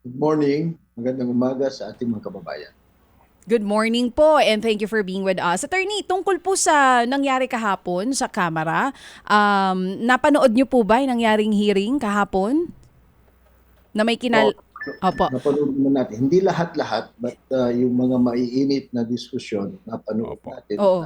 Good morning, magandang umaga sa ating mga kababayan. Good morning po and thank you for being with us. Attorney, tungkol po sa nangyari kahapon sa Kamara, napanood niyo po ba yung nangyaring hearing kahapon? Na may O, Opo. napanood naman natin, hindi lahat-lahat, but yung mga maiinit na diskusyon, napanood Opo. natin, Oo.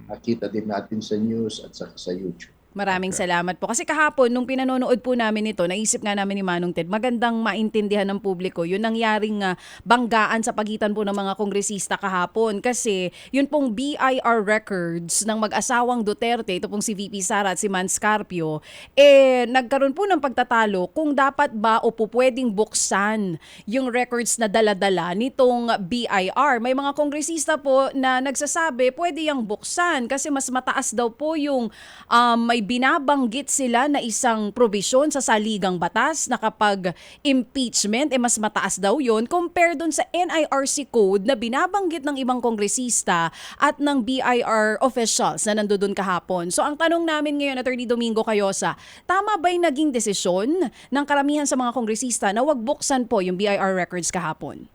nakita din natin sa news at saka sa YouTube. Maraming Okay. salamat po. Kasi kahapon, nung pinanonood po namin ito, naisip nga namin ni Manong Ted, magandang maintindihan ng publiko yung nangyaring banggaan sa pagitan po ng mga kongresista kahapon. Kasi yun pong BIR records ng mag-asawang Duterte, ito pong si VP Sara at si Man Scarpio, nagkaroon po ng pagtatalo kung dapat ba o po pwedeng buksan yung records na dala-dala nitong BIR. May mga kongresista po na nagsasabi pwede yung buksan kasi mas mataas daw po yung may binabanggit sila na isang probisyon sa saligang batas na kapag impeachment, mas mataas daw yon compare dun sa NIRC code na binabanggit ng ibang kongresista at ng BIR officials na nandoon kahapon. So ang tanong namin ngayon, Attorney Domingo Cayosa, tama ba yung naging desisyon ng karamihan sa mga kongresista na wag buksan po yung BIR records kahapon?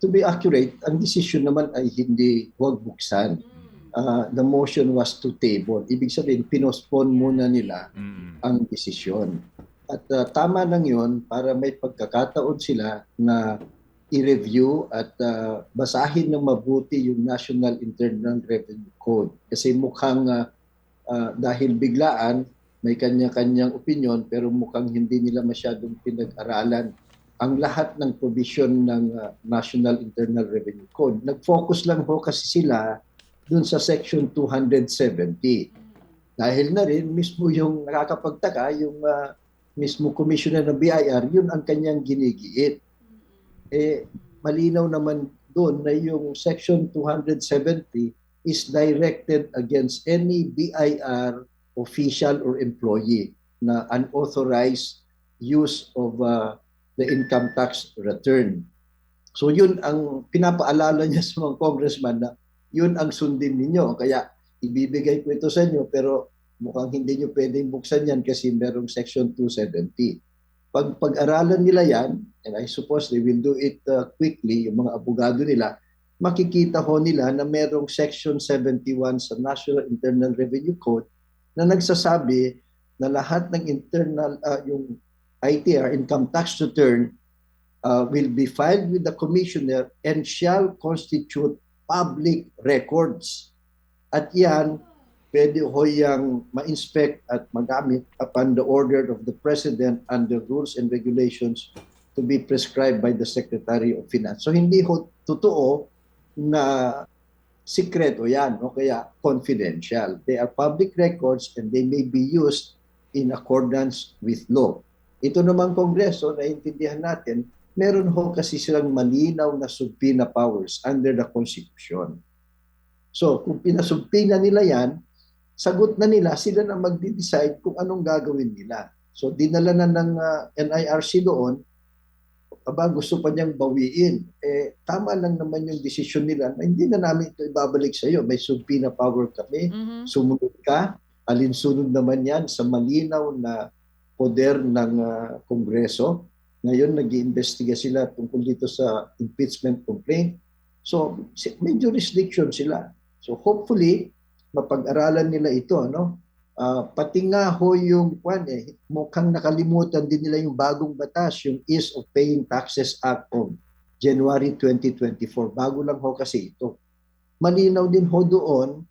To be accurate, ang decision naman ay hindi huwag buksan. The motion was to table. Ibig sabihin, pinospone muna nila ang desisyon. At tama lang yun para may pagkakataon sila na i-review at basahin ng mabuti yung National Internal Revenue Code. Kasi mukhang dahil biglaan, may kanya-kanyang opinion pero mukhang hindi nila masyadong pinag-aralan ang lahat ng provision ng National Internal Revenue Code. Nag-focus lang ho kasi sila dun sa Section 270. Dahil na rin, mismo yung nakakapagtaka, yung mismo Commissioner ng BIR, yun ang kanyang ginigiit. Malinaw naman doon na yung Section 270 is directed against any BIR official or employee na unauthorized use of the income tax return. So yun ang pinapaalala niya sa mga congressman na yun ang sundin ninyo. Kaya ibibigay ko ito sa inyo pero mukhang hindi nyo pwedeng buksan yan kasi merong Section 270. Pag-aralan nila yan, and I suppose they will do it quickly, yung mga abogado nila, makikita ho nila na merong Section 71 sa National Internal Revenue Code na nagsasabi na lahat ng internal, yung ITR, income tax return, will be filed with the commissioner and shall constitute public records. At yan, pwede ho yang ma-inspect at magamit upon the order of the President under rules and regulations to be prescribed by the Secretary of Finance. So hindi ho totoo na sikreto yan o kaya confidential. They are public records and they may be used in accordance with law. Ito naman Kongreso, naiintindihan natin, meron ho kasi silang malinaw na subpoena powers under the Constitution. So kung pinasubpoena nila yan, sagot na nila, sila na magde-decide kung anong gagawin nila. So dinala na ng NIRC doon, gusto pa niyang bawiin. Tama lang naman yung desisyon nila na hindi na namin ito ibabalik sa iyo. May subpoena power kami, sumunod ka, alinsunod naman yan sa malinaw na poder ng Kongreso. Ngayon, nag-iimbestiga sila tungkol dito sa impeachment complaint. So, may jurisdiction sila. So, hopefully, mapag-aralan nila ito, no? Pati nga ho yung mukhang nakalimutan din nila yung bagong batas, yung Ease of Paying Taxes Act of January 2024. Bago lang ho kasi ito. Malinaw din ho doon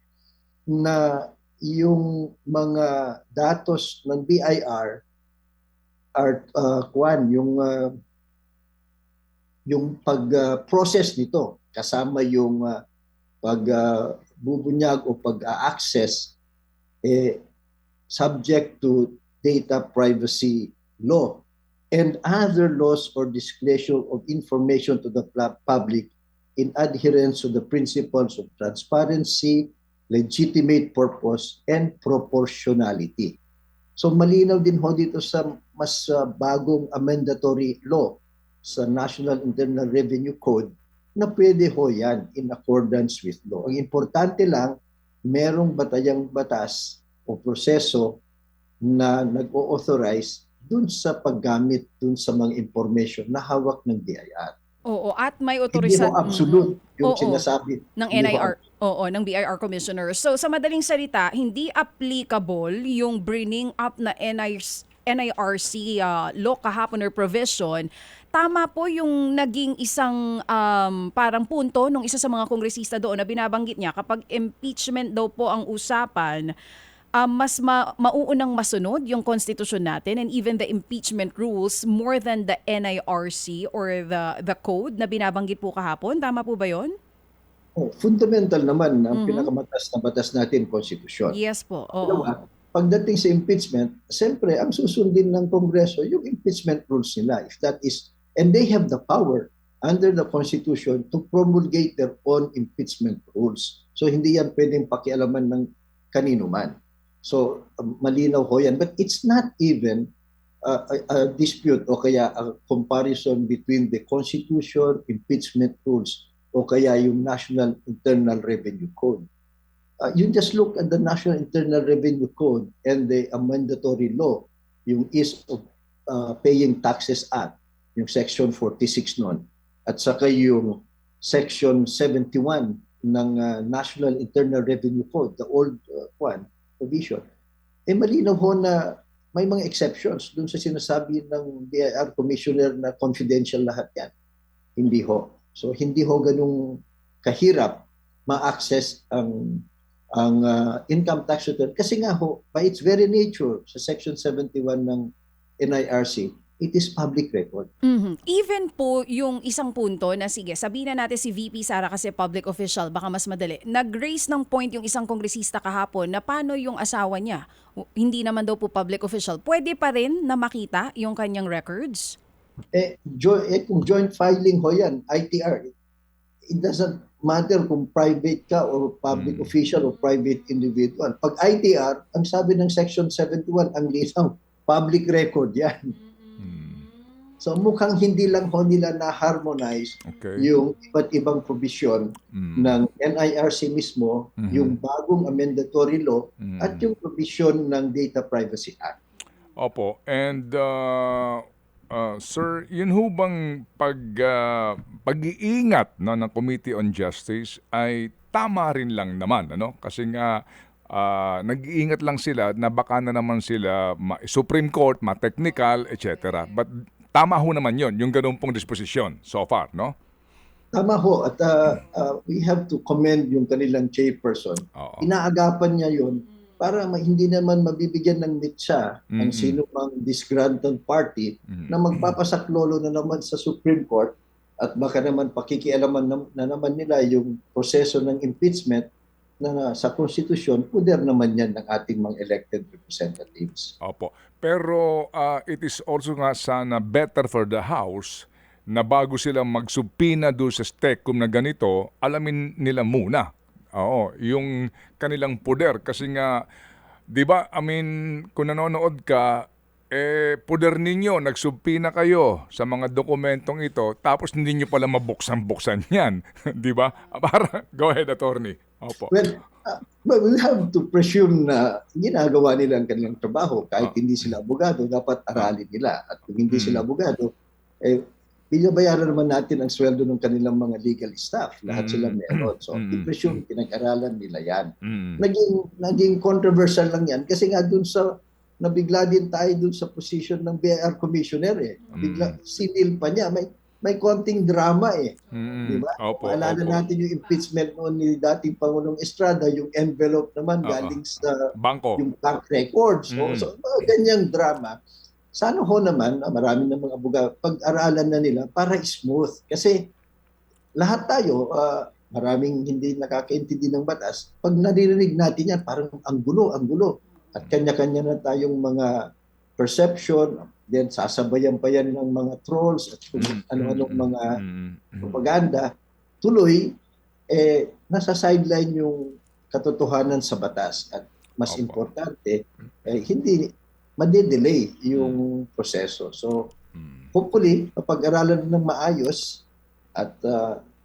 na yung mga datos ng BIR are yung pag-process nito kasama yung pagbubunyag o pag-access subject to data privacy law and other laws or disclosure of information to the public in adherence to the principles of transparency, legitimate purpose, and proportionality. So malinaw din ho dito sa mas bagong amendatory law sa National Internal Revenue Code na pwede ho yan in accordance with law. Ang importante lang, merong batayang batas o proseso na nag-o-authorize dun sa paggamit dun sa mga information na hawak ng BIR. Oo, at may Hindi ho absolute yung Oo, sinasabi. ng Hindi ho NIR. Oo, ng BIR Commissioner. So sa madaling salita, hindi applicable yung bringing up na NIRC law kahapon or provision. Tama po yung naging isang parang punto nung isa sa mga kongresista doon na binabanggit niya kapag impeachment daw po ang usapan, mas mauunang masunod yung konstitusyon natin and even the impeachment rules more than the NIRC or the code na binabanggit po kahapon. Tama po ba yun? Fundamental naman ang Mhm. pinakamatas na batas natin, konstitusyon. Yes po, oo. Dalawa, pagdating sa impeachment, siyempre, ang susundin ng Kongreso, yung impeachment rules nila. If that is, and they have the power under the Constitution to promulgate their own impeachment rules. So, hindi yan pwedeng pakialaman ng kanino man. So, malinaw ho yan. But it's not even a dispute o kaya a comparison between the Constitution, impeachment rules, o kaya yung National Internal Revenue Code. You just look at the National Internal Revenue Code and the mandatory law, yung Ease of Paying Taxes Act, yung Section 46 nun, at saka yung Section 71 ng National Internal Revenue Code, the old provision. Malinaw ho na may mga exceptions dun sa sinasabi ng BIR Commissioner na confidential lahat yan. Hindi ho. So hindi ho ganung kahirap ma-access ang income tax return kasi nga ho, by its very nature sa Section 71 ng NIRC, it is public record. Mhm. Even po yung isang punto na sige, sabihin na natin si VP Sara kasi public official, baka mas madali. Nag-raise ng point yung isang kongresista kahapon na paano yung asawa niya. Hindi naman daw po public official. Pwede pa rin na makita yung kanyang records? Kung joint filing ho yan, ITR, it doesn't matter kung private ka or public official or private individual. Pag ITR, ang sabi ng Section 71, ang linaw, public record yan. So mukhang hindi lang ho nila na-harmonize yung iba't ibang provision ng NIRC mismo, yung bagong amendatory law, at yung provision ng Data Privacy Act. Opo. And sir, yun ho bang pag-iingat no, ng Committee on Justice ay tama rin lang naman, ano? Kasi nga nag-iingat lang sila na baka na naman sila Supreme Court, ma-technical, etc. But tama ho naman yun, yung ganun pong disposisyon so far, no? Tama ho. At we have to commend yung kanilang chairperson. Oo. Inaagapan niya yun para hindi naman mabibigyan ng mitsa ang sino mang disgruntled party na magpapasaklolo na naman sa Supreme Court at baka naman pakikialaman na naman nila yung proseso ng impeachment na sa konstitusyon, puder naman yan ng ating mga elected representatives. Opo. Pero it is also nga sana better for the House na bago sila magsubpina doon sa STECCOM na ganito, alamin nila muna. Oo, yung kanilang poder. Kasi nga, di ba, kung nanonood ka, poder ninyo, nagsubpina kayo sa mga dokumentong ito, tapos hindi nyo pala mabuksan-buksan yan. Di ba? Para, go ahead, attorney. Opo. Well, we have to presume na ginagawa nila ang kanilang trabaho. Kahit hindi sila abogado, dapat aralin nila. At kung hindi sila abogado, binabayaran naman natin ang sweldo ng kanilang mga legal staff. Lahat sila meron. So, i-presume, pinag-aralan nila yan. Naging controversial lang yan kasi nga dun sa nabigla din tayo dun sa position ng BIR Commissioner Bigla, sinil pa niya. May konting drama Di ba? Maalala natin yung impeachment noon ni dating Pangulong Estrada, yung envelope naman galing sa bangko, yung bank records. So, ganyang drama. Sana ho naman, marami ng mga abogado, pag-aralan na nila para smooth. Kasi lahat tayo, maraming hindi nakakaintindi ng batas. Pag naririnig natin yan, parang ang gulo. At kanya-kanya na tayong mga perception, then sasabayan pa yan ng mga trolls at ano-anong mga propaganda. Tuloy, nasa sideline yung katotohanan sa batas. At mas importante, hindi made-delay yung proseso. So, hopefully, mapag-aralan ng maayos at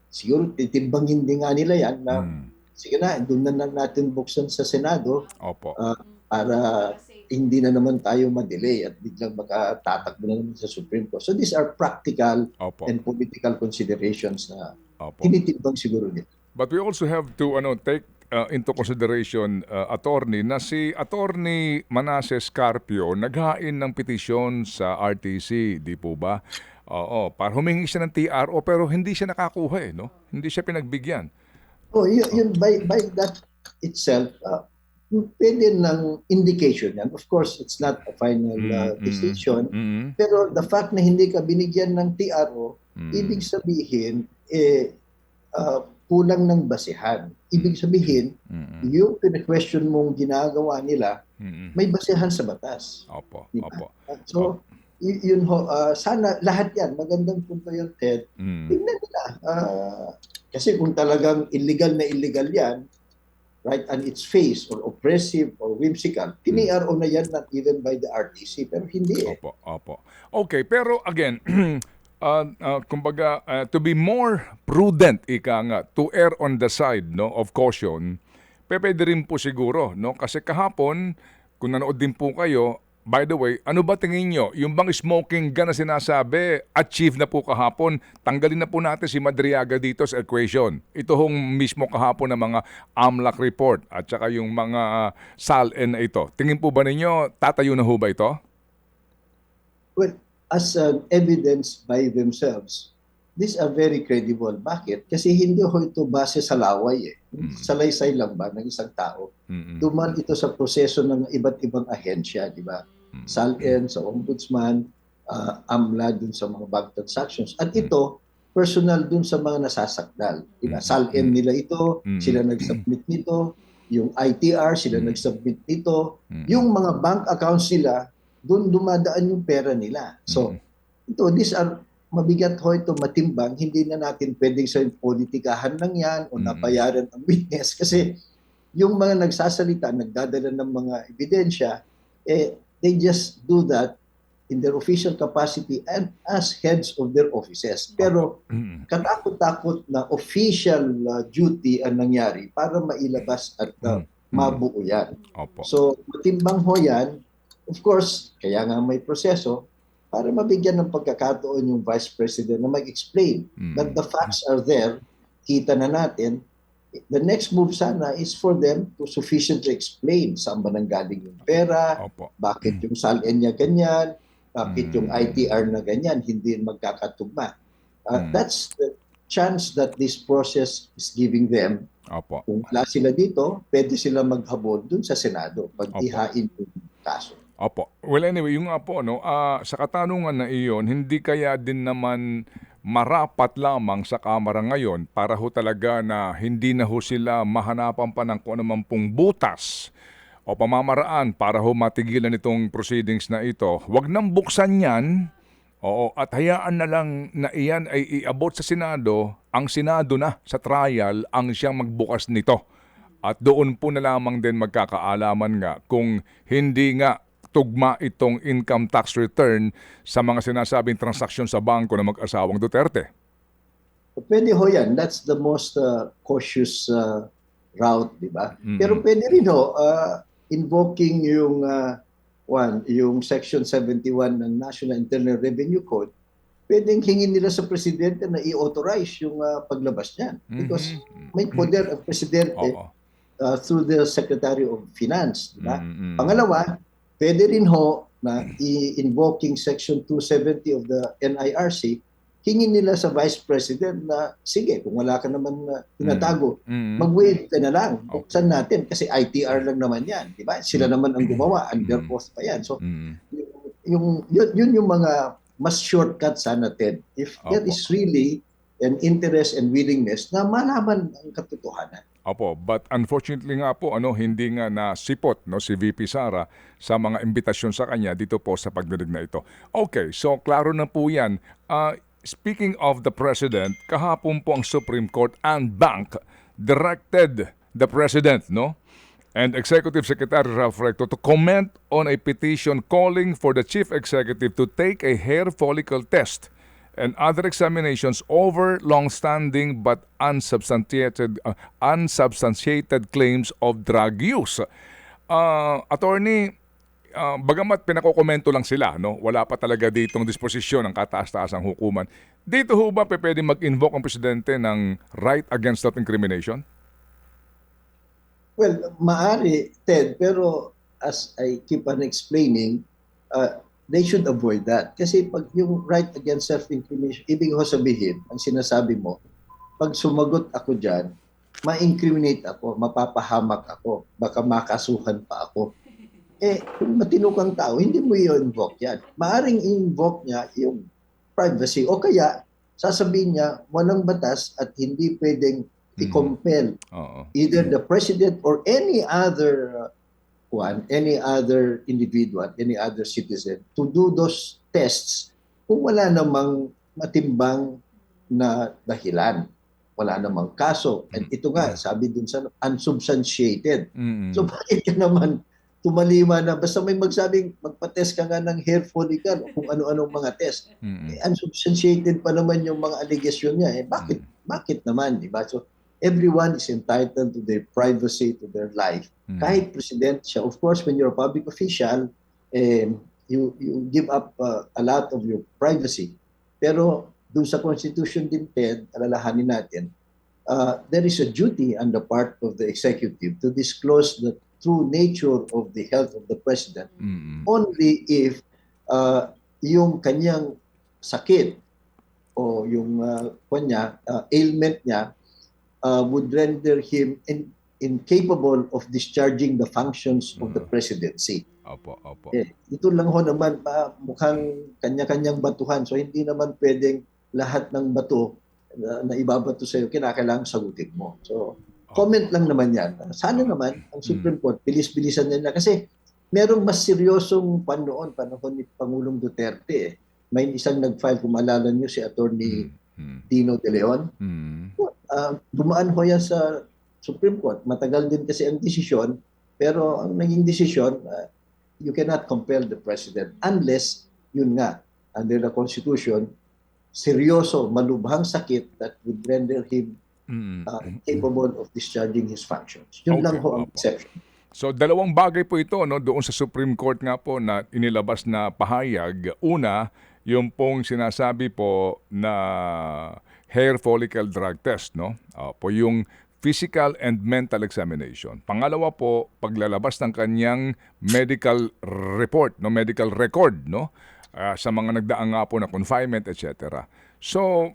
siguro titimbangin din nga nila yan na sige na, doon na natin buksan sa Senado para hindi na naman tayo ma-delay at biglang makatatakbo na naman sa Supreme Court. So these are practical Opo. and political considerations na Opo. tinitimbang siguro nito. But we also have to take into consideration, attorney, na si Attorney Manasseh Carpio naghain ng petisyon sa RTC, di po ba? Oo, para humingi siya ng TRO pero hindi siya nakakuha no? Hindi siya pinagbigyan. Oh, yun by that itself, pwede ng indication yan. Of course, it's not a final decision. Pero the fact na hindi ka binigyan ng TRO, ibig sabihin, kulang ng basihan. Ibig sabihin, yung question mong ginagawa nila, may basihan sa batas. Opo, Diba? opo. So, yun ho, sana lahat yan, magandang punto yung Ted, tingnan nila. Kasi kung talagang illegal yan, right, on its face, or oppressive, or whimsical, tini-RO na yan not even by the RTC, pero hindi eh. Opo, opo. Okay, pero again, kumbaga, to be more prudent, ika nga, to err on the side of caution, pwede rin po siguro, kasi kahapon, kung nanood din po kayo, by the way, ano ba tingin nyo? Yung bang smoking gun na sinasabi, achieve na po kahapon, tanggalin na po natin si Madriaga dito sa equation. Ito hong mismo kahapon ng mga AMLAC report at saka yung mga SALN na ito. Tingin po ba ninyo, tatayo na ho ba ito? Well, as evidence by themselves, these are very credible. Bakit? Kasi hindi ho ito base sa laway eh. Salaysay lang ba ng isang tao? Duman ito sa proseso ng iba't ibang ahensya, di ba? SALN, sa Ombudsman, AMLA dun sa mga bank transactions. At ito, personal dun sa mga nasasakdal. Di ba? SALN nila ito, sila nag-submit nito. Yung ITR, sila nag-submit nito. Yung mga bank accounts nila, dun dumadaan yung pera nila. So, ito, these are mabigat ho ito, matimbang, hindi na natin pwedeng sa politikahan lang yan o nabayaran ng witness kasi yung mga nagsasalita, nagdadala ng mga ebidensya, they just do that in their official capacity and as heads of their offices. Pero katakot-takot na official duty ang nangyari para mailabas at mabuo yan. So, matimbang ho yan. Of course, kaya nga may proseso, para mabigyan ng pagkakataon yung Vice President na mag-explain that the facts are there, kita na natin. The next move sana is for them to sufficiently explain saan ba nanggaling yung pera, bakit yung SALN niya ganyan, bakit yung ITR na ganyan, hindi magkakatugma. That's the chance that this process is giving them. Kung wala sila dito, pwede sila maghabol dun sa Senado pag ihain yung kaso. Opo. Well, anyway, yung nga po, sa katanungan na iyon, hindi kaya din naman marapat lamang sa Kamara ngayon para ho talaga na hindi na ho sila mahanapan pa ng kung anumang pong butas o pamamaraan para ho matigilan itong proceedings na ito. Huwag nang buksan yan, at hayaan na lang na iyan ay iabot sa Senado, ang Senado na sa trial ang siyang magbukas nito. At doon po na lamang din magkakaalaman nga kung hindi nga tugma itong income tax return sa mga sinasabing transaksyon sa bangko ng mag-asawang Duterte. Pwede ho yan. That's the most cautious route, di ba? Pero pwede rin ho, invoking yung Section 71 ng National Internal Revenue Code, pwedeng hingin nila sa Presidente na i-authorize yung paglabas niyan. Because may poder ang Presidente through the Secretary of Finance. Di ba? Pangalawa, pwede rin ho na i-invoking Section 270 of the NIRC, hingin nila sa Vice President na, sige, kung wala ka naman tinatago, mag-waive ka na lang. Buksan natin kasi ITR lang naman yan. Diba? Sila naman ang gumawa, under oath pa yan. So, yun yung mga mas shortcut sana, Ted. If there is really an interest and willingness na malaman ang katotohanan. Opo, but unfortunately nga po, hindi nga nasipot si VP Sara sa mga imbitasyon sa kanya dito po sa pagdinig na ito. Okay, so klaro na po yan. Speaking of the President, kahapon po ang Supreme Court and Bank directed the President, and Executive Secretary Ralph Recto to comment on a petition calling for the Chief Executive to take a hair follicle test and other examinations over long-standing but unsubstantiated claims of drug use. Attorney, bagamat pinakokomento lang sila, no? Wala pa talaga ditong disposisyon ng kataas-taasang hukuman. Dito ho ba pwede mag-invoke ang presidente ng right against self-incrimination? Well, maari, Ted, pero as I keep on explaining, they should avoid that. Kasi pag yung right against self-incrimination, ibig ko sabihin, ang sinasabi mo, pag sumagot ako dyan, ma-incriminate ako, mapapahamak ako, baka makasuhan pa ako. Kung matino kang tao, hindi mo i-invoke yan. Maaring i-invoke niya yung privacy o kaya sasabihin niya walang batas at hindi pwedeng i-compel either the president or any other any other individual, any other citizen to do those tests kung wala namang matimbang na dahilan. Wala namang kaso. And ito nga, sabi dun sa unsubstantiated. So bakit ka naman tumalima na basta may magsabing magpa-test ka nga ng hair follicle o kung ano-anong mga test. Unsubstantiated pa naman yung mga allegation niya. Bakit naman, di ba? So everyone is entitled to their privacy, to their life. Kahit president siya. Of course, when you're a public official, you give up a lot of your privacy. Pero dun sa Constitution din, Ted, alalahanin natin, there is a duty on the part of the executive to disclose the true nature of the health of the president only if yung kanyang sakit o yung ailment niya would render him incapable of discharging the functions of the presidency. Opo. Ito lang ho naman, mukhang kanya-kanyang batuhan. So hindi naman pwedeng lahat ng bato na ibabato sa'yo, kinakailangan sagutin mo. So comment lang naman yan. Sana naman ang Supreme Court, bilis-bilisan nila. Kasi merong mas seryosong panahon ni Pangulong Duterte. May isang nag-file, kung maalala nyo, si Attorney Dino De Leon. Dumaan ho yan sa Supreme Court. Matagal din kasi ang desisyon, pero ang naging desisyon, you cannot compel the President unless, yun nga, under the Constitution, seryoso, malubhang sakit that would render him capable of discharging his functions. Yun lang ho ang exception. So dalawang bagay po ito, no, doon sa Supreme Court nga po na inilabas na pahayag. Una, yung pong sinasabi po na hair follicle drug test, no? Po yung physical and mental examination. Pangalawa po, paglalabas ng kanyang medical report, no, medical record, no? Sa mga nagdaang nga po na confinement, etc. So,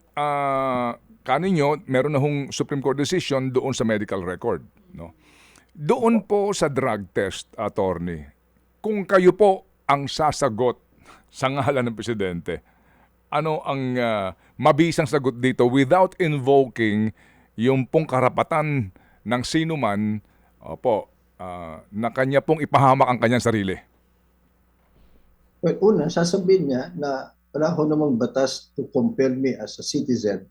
kaninyo, meron na hong Supreme Court decision doon sa medical record. No? Doon po sa drug test, attorney, kung kayo po ang sasagot sa ngalan ng presidente, ano ang mabisang sagot dito without invoking yung pong karapatan ng sino man na kanya pong ipahamak ang kanyang sarili? Well, una, sasabihin niya na wala ko namang batas to compel me as a citizen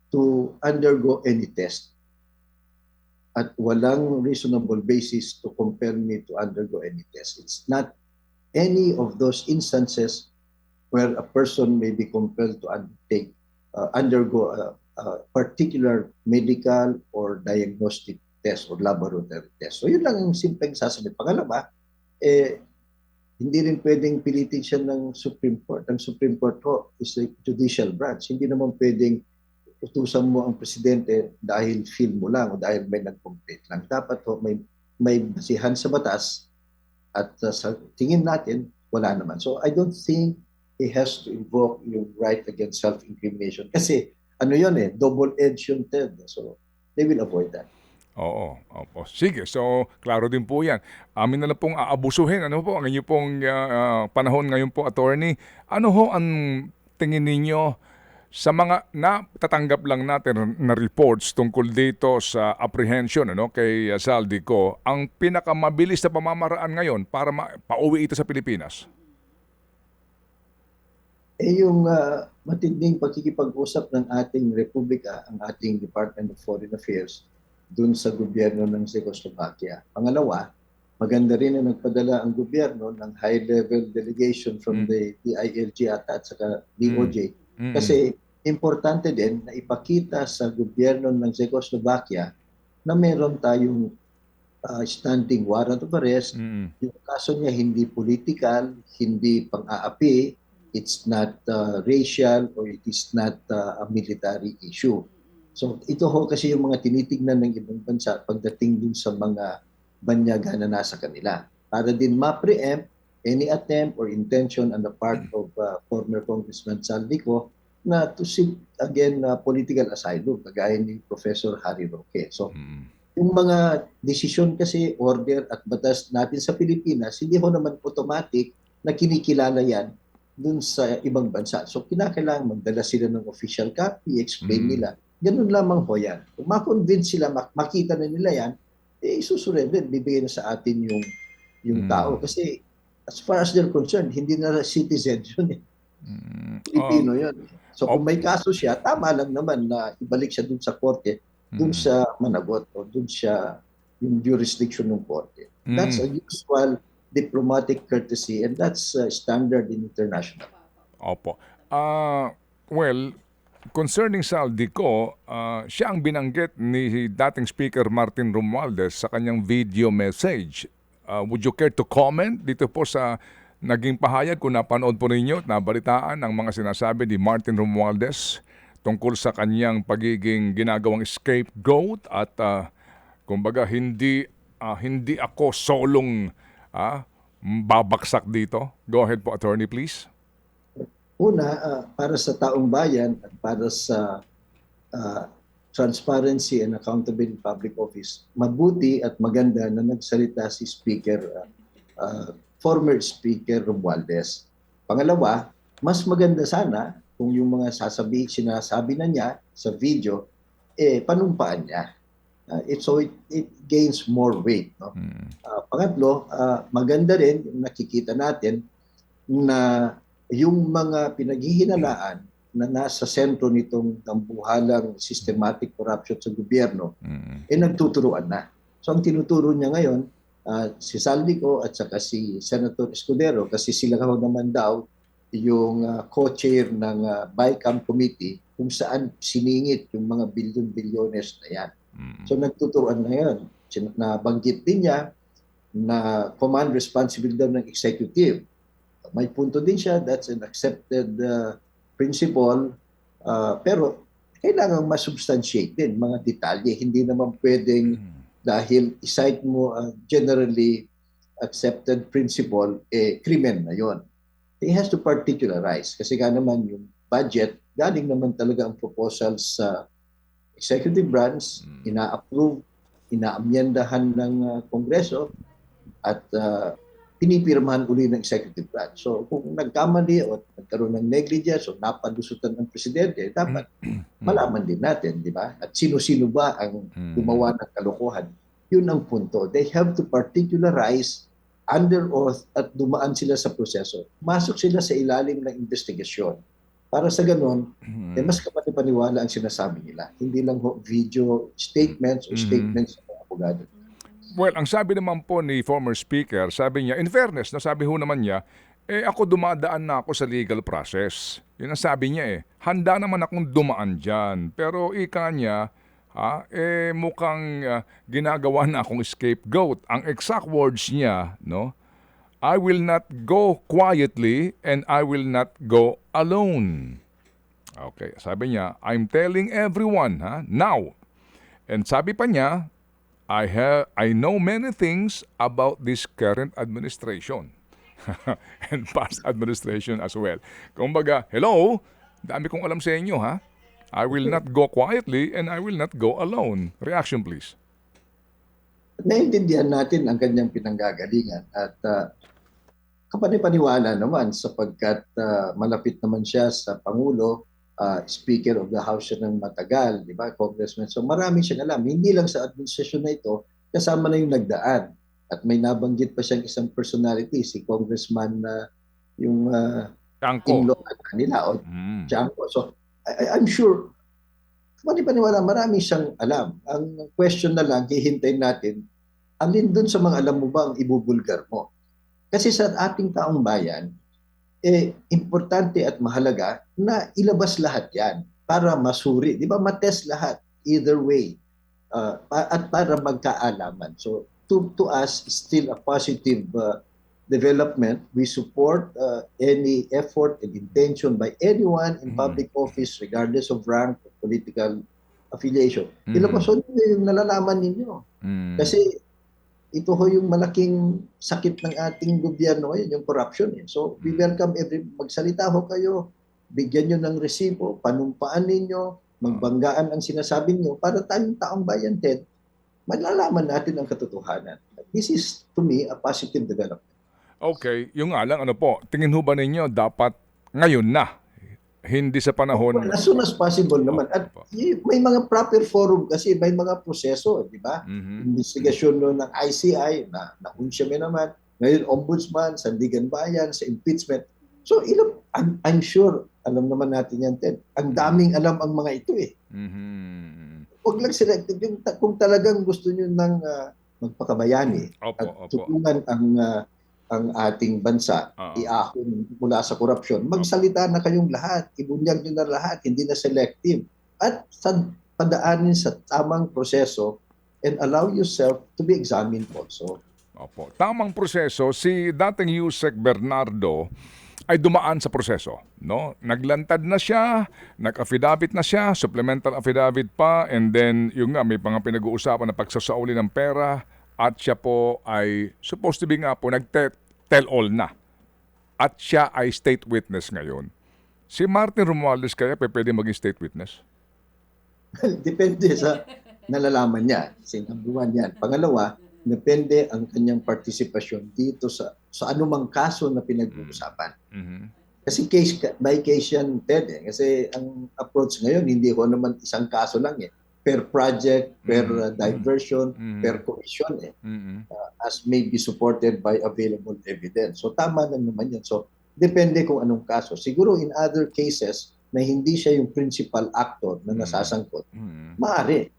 to undergo any test. At walang reasonable basis to compel me to undergo any test. It's not any of those instances where a person may be compelled to undergo a particular medical or diagnostic test or laboratory test. So yun lang ang simpleng sasabihin. Pangalawa, hindi rin pwedeng pilitin siya ng Supreme Court. Ang Supreme Court ho is a judicial branch. Hindi naman pwedeng utusan mo ang presidente dahil feel mo lang o dahil may nag-complaint lang. Dapat ho may basihan sa batas at sa tingin natin, wala naman. So I don't think he has to invoke yung right against self-incrimination. Kasi ano yun double-edged yung Ted. So they will avoid that. Oo. Sige, so klaro din po yan. Amin na lang pong aabusuhin. Ano po ang inyong pong panahon ngayon po, attorney? Ano ho ang tingin ninyo sa mga natatanggap lang natin na reports tungkol dito sa apprehension kay Zaldico, ang pinakamabilis na pamamaraan ngayon para pauwi ito sa Pilipinas? Yung matinding pagkikipag-usap ng ating Republika, ang ating Department of Foreign Affairs, dun sa gobyerno ng Czechoslovakia. Pangalawa, maganda rin na nagpadala ang gobyerno ng high-level delegation from the DILG at saka DOJ. Kasi importante din na ipakita sa gobyerno ng Czechoslovakia na meron tayong standing warrant of arrest. Mm. Yung kaso niya hindi political, hindi pang-aapi, it's not racial, or it is not a military issue. So ito ho kasi yung mga tinitignan ng ibang bansa pagdating dun sa mga banyaga na nasa kanila. Para din ma-preempt any attempt or intention on the part of former Congressman Saldico na to seek again political asylum, kagaya ni Professor Harry Roque. So yung mga desisyon kasi, order at batas natin sa Pilipinas, hindi ho naman automatic na kinikilala yan dun sa ibang bansa. So kinakailangan magdala sila ng official copy, explain nila. Ganun lamang ho yan. Kung ma-convince sila, makita na nila yan, isusurrender, bibigay na sa atin yung tao. Kasi as far as they're concerned, hindi na citizen yun eh. Pilipino yun. So kung may kaso siya, tama lang naman na ibalik siya dun sa korte, dun siya managot o dun siya yung jurisdiction ng korte. That's a usual diplomatic courtesy and that's standard in international. Opo. Well, concerning sa Saldico, siya ang binanggit ni dating Speaker Martin Romualdez sa kanyang video message. Would you care to comment dito po sa naging pahayag kung napanood po ninyo at nabalitaan ang mga sinasabi ni Martin Romualdez tungkol sa kanyang pagiging ginagawang scapegoat at kumbaga hindi ako solong babaksak dito? Go ahead po, attorney, please. Una, para sa taong bayan at para sa transparency and accountability in public office, mabuti at maganda na nagsalita si former Speaker Romualdez. Pangalawa, mas maganda sana kung yung mga sinasabi na niya sa video, panumpaan niya. So it gains more weight. No? Pangatlo, maganda rin yung nakikita natin na yung mga pinaghihinalaan na nasa sentro nitong tambuhalang systematic corruption sa gobyerno, nagtuturuan na. So ang tinuturo niya ngayon, si Saldico at saka si Senator Escudero, kasi sila naman daw yung co-chair ng BICAM committee kung saan siningit yung mga bilyon-bilyones na yan. So nagtuturuan na yan. Nabanggit din niya na command responsibility daw ng executive. May punto din siya, that's an accepted principle, pero kailangan masubstantiate din mga detalye. Hindi naman pwedeng dahil isite mo generally accepted principle, krimen na yon. It has to particularize kasi nga naman yung budget, galing naman talaga ang proposals sa executive branch, ina-approve, ina-amyendahan ng Kongreso at pinipirmahan uli ng executive branch. So kung nagkamali o nagkaroon ng negligence o napalusutan ng presidente, dapat malaman din natin, di ba? At sino-sino ba ang gumawa ng kalokohan? Yun ang punto. They have to particularize under oath at dumaan sila sa proseso. Masok sila sa ilalim ng investigasyon. Para sa ganun, mas kapani-paniwala ang sinasabi nila. Hindi lang video statements o statements ng abogado. Well, ang sabi naman po ni former speaker, sabi niya, in fairness, nasabi ho naman niya, ako dumadaan na ako sa legal process. Yun ang sabi niya handa naman akong dumaan dyan. Pero ika niya, mukhang ginagawa na akong scapegoat. Ang exact words niya, no? I will not go quietly and I will not go alone. Okay, sabi niya, I'm telling everyone, now. And sabi pa niya, I know many things about this current administration and past administration as well. Kumbaga, hello, dami kong alam sa inyo, I will not go quietly and I will not go alone. Reaction, please. Naintindihan natin ang kanyang pinanggagalingan at kapani-paniwala naman sapagkat malapit naman siya sa Pangulo, Speaker of the House siya ng matagal, di ba, Congressman. So marami siyang alam. Hindi lang sa administrasyon na ito, kasama na yung nagdaan. At may nabanggit pa siyang isang personality, si Congressman yung in-law nila, Chanco. So I'm sure, kapani-paniwala, marami siyang alam. Ang question na lang, hihintayin natin, alin dun sa mga alam mo ba ang ibubulgar mo? Kasi sa ating taong bayan, importante at mahalaga na ilabas lahat yan para masuri. Di ba? Matest lahat, either way. At para magkaalaman. So, to us still a positive development. We support any effort and intention by anyone in public office regardless of rank or political affiliation. Ilabason niyo yung nalalaman ninyo. Kasi ito ho yung malaking sakit ng ating gobyerno ngayon, yung corruption. So we welcome magsalita ho kayo, bigyan nyo ng resibo, panumpaan ninyo, magbanggaan ang sinasabi nyo para tayong taong bayan, Ted, malalaman natin ang katotohanan. This is, to me, a positive development. Okay, yung nga lang, ano po, tingin ho ba ninyo dapat ngayon na? Hindi sa panahon... Well, as soon as possible naman. At may mga proper forum kasi, may mga proseso, di ba? Investigasyon no, ng ICI, na-unsya naman. Ngayon, Ombudsman, Sandigan Bayan, sa impeachment. So, I'm sure, alam naman natin yan, Ted. Ang daming alam ang mga ito eh. Huwag lang selective. Kung talagang gusto nyo ng magpakabayani at tulungan ang ating bansa, iahon mula sa korupsyon, magsalita na kayong lahat, ibunyag nyo na lahat, hindi na selective. At padaanin sa tamang proseso and allow yourself to be examined also. Opo. Tamang proseso, si dating Yusek Bernardo ay dumaan sa proseso, no? Naglantad na siya, nag-affidavit na siya, supplemental affidavit pa, and then yung nga may mga pinag-uusapan na pagsasauli ng pera, at siya po ay supposed to be nga po nag-tell all na. At siya ay state witness ngayon. Si Martin Romualdez kaya pwede maging state witness? Depende sa nalalaman niya. Number 1 yan. Pangalawa, depende ang kanyang partisipasyon dito sa anumang kaso na pinag-uusapan. Kasi case by case yan, Ted. Kasi ang approach ngayon, hindi ko naman isang kaso lang eh. Per project, per diversion, per commission as may be supported by available evidence. So tama lang naman yan. So depende kung anong kaso. Siguro in other cases na hindi siya yung principal actor na nasasangkot, maaari.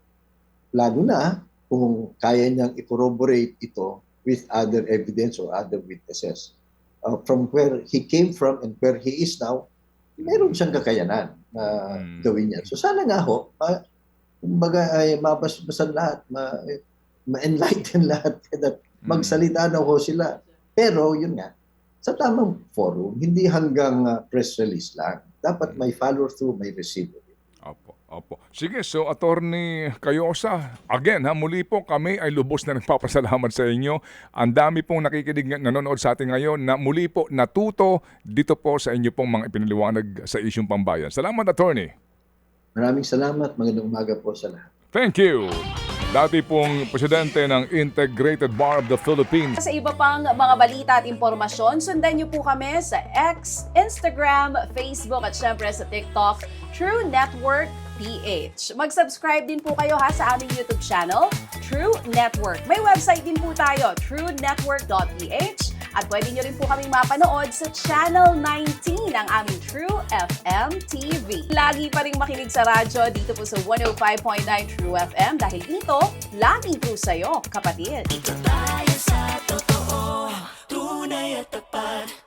Lalo na kung kaya niyang i-corroborate ito with other evidence or other witnesses. From where he came from and where he is now, meron siyang kakayanan na gawin niya. So sana nga ho, kumbaga ay mabasbasan lahat, ma-enlighten lahat, that magsalita na ho sila. Pero yun nga, sa tamang forum, hindi hanggang press release lang. Dapat may follow-through, may resibo. Opo. Sige, so Attorney Cayosa, again muli po kami ay lubos na nagpapasalamat sa inyo. Ang dami pong nakikinig, nanonood sa atin ngayon na muli po natuto dito po sa inyo pong mga ipinaliwanag sa isyung pambayan. Salamat, Attorney. Maraming salamat. Magandang umaga po sa lahat. Thank you. Dati pong presidente ng Integrated Bar of the Philippines. Sa iba pang mga balita at impormasyon, sundan niyo po kami sa X, Instagram, Facebook at syempre sa TikTok, True Network PH. Mag-subscribe din po kayo sa aming YouTube channel, True Network. May website din po tayo, truenetwork.ph, at pwede nyo rin po kaming mapanood sa Channel 19 ng aming True FM TV. Lagi pa rin makinig sa radyo dito po sa 105.9 True FM dahil dito, lagi po sa'yo, kapatid. Dito tayo sa totoo, tunay at tapat.